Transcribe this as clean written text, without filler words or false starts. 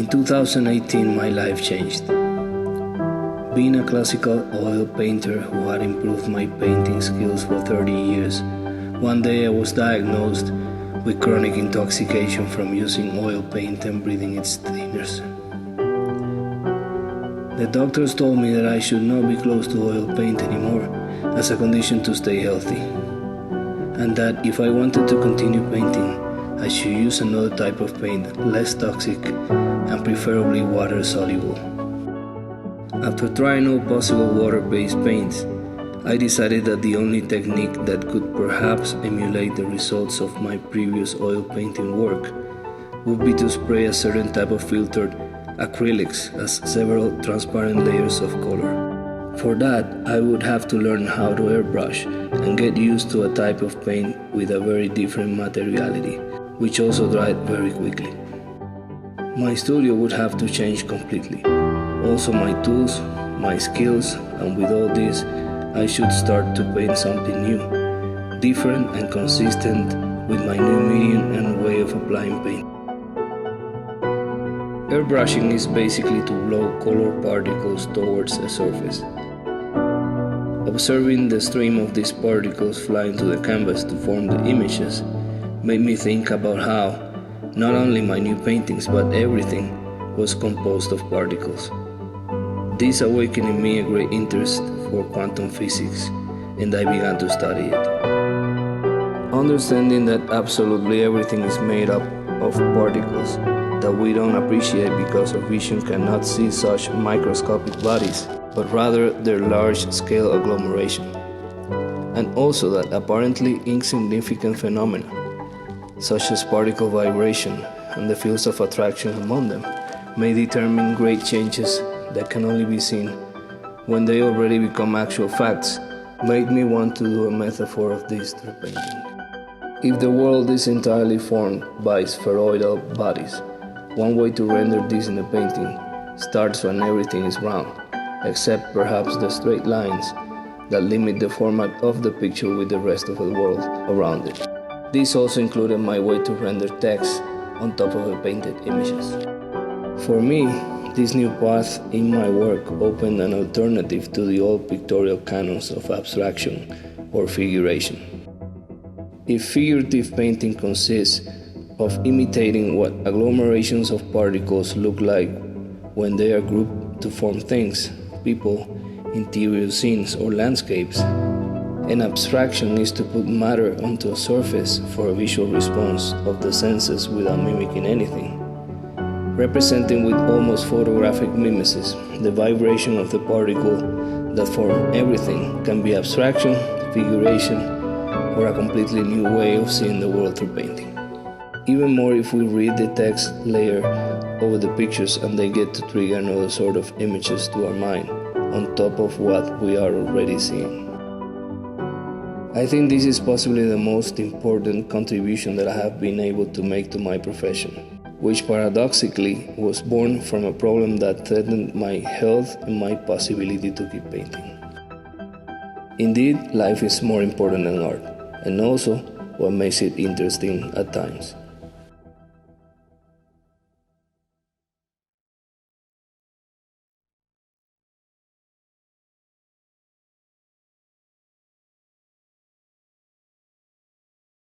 In 2018, my life changed. Being a classical oil painter who had improved my painting skills for 30 years, one day I was diagnosed with chronic intoxication from using oil paint and breathing its thinners. The doctors told me that I should not be close to oil paint anymore as a condition to stay healthy, and that if I wanted to continue painting, I should use another type of paint, less toxic and preferably water-soluble. After trying all possible water-based paints, I decided that the only technique that could perhaps emulate the results of my previous oil painting work would be to spray a certain type of filtered acrylics as several transparent layers of color. For that, I would have to learn how to airbrush and get used to a type of paint with a very different materiality, which also dried very quickly. My studio would have to change completely. Also my tools, my skills, and with all this, I should start to paint something new, different and consistent with my new medium and way of applying paint. Airbrushing is basically to blow color particles towards a surface. Observing the stream of these particles flying to the canvas to form the images made me think about how not only my new paintings but everything was composed of particles. This awakened in me a great interest for quantum physics, and I began to study it. Understanding that absolutely everything is made up of particles that we don't appreciate because our vision cannot see such microscopic bodies, but rather their large-scale agglomeration. And also that apparently insignificant phenomena, such as particle vibration and the fields of attraction among them, may determine great changes that can only be seen when they already become actual facts, made me want to do a metaphor of this through painting. If the world is entirely formed by spheroidal bodies, one way to render this in a painting starts when everything is round, except perhaps the straight lines that limit the format of the picture with the rest of the world around it. This also included my way to render text on top of the painted images. For me, this new path in my work opened an alternative to the old pictorial canons of abstraction or figuration. If figurative painting consists of imitating what agglomerations of particles look like when they are grouped to form things, people, interior scenes, or landscapes, and abstraction is to put matter onto a surface for a visual response of the senses without mimicking anything, representing with almost photographic mimesis the vibration of the particle that form everything can be abstraction, figuration, or a completely new way of seeing the world through painting. Even more if we read the text layer over the pictures and they get to trigger another sort of images to our mind on top of what we are already seeing. I think this is possibly the most important contribution that I have been able to make to my profession, which paradoxically was born from a problem that threatened my health and my possibility to keep painting. Indeed, life is more important than art, and also what makes it interesting at times.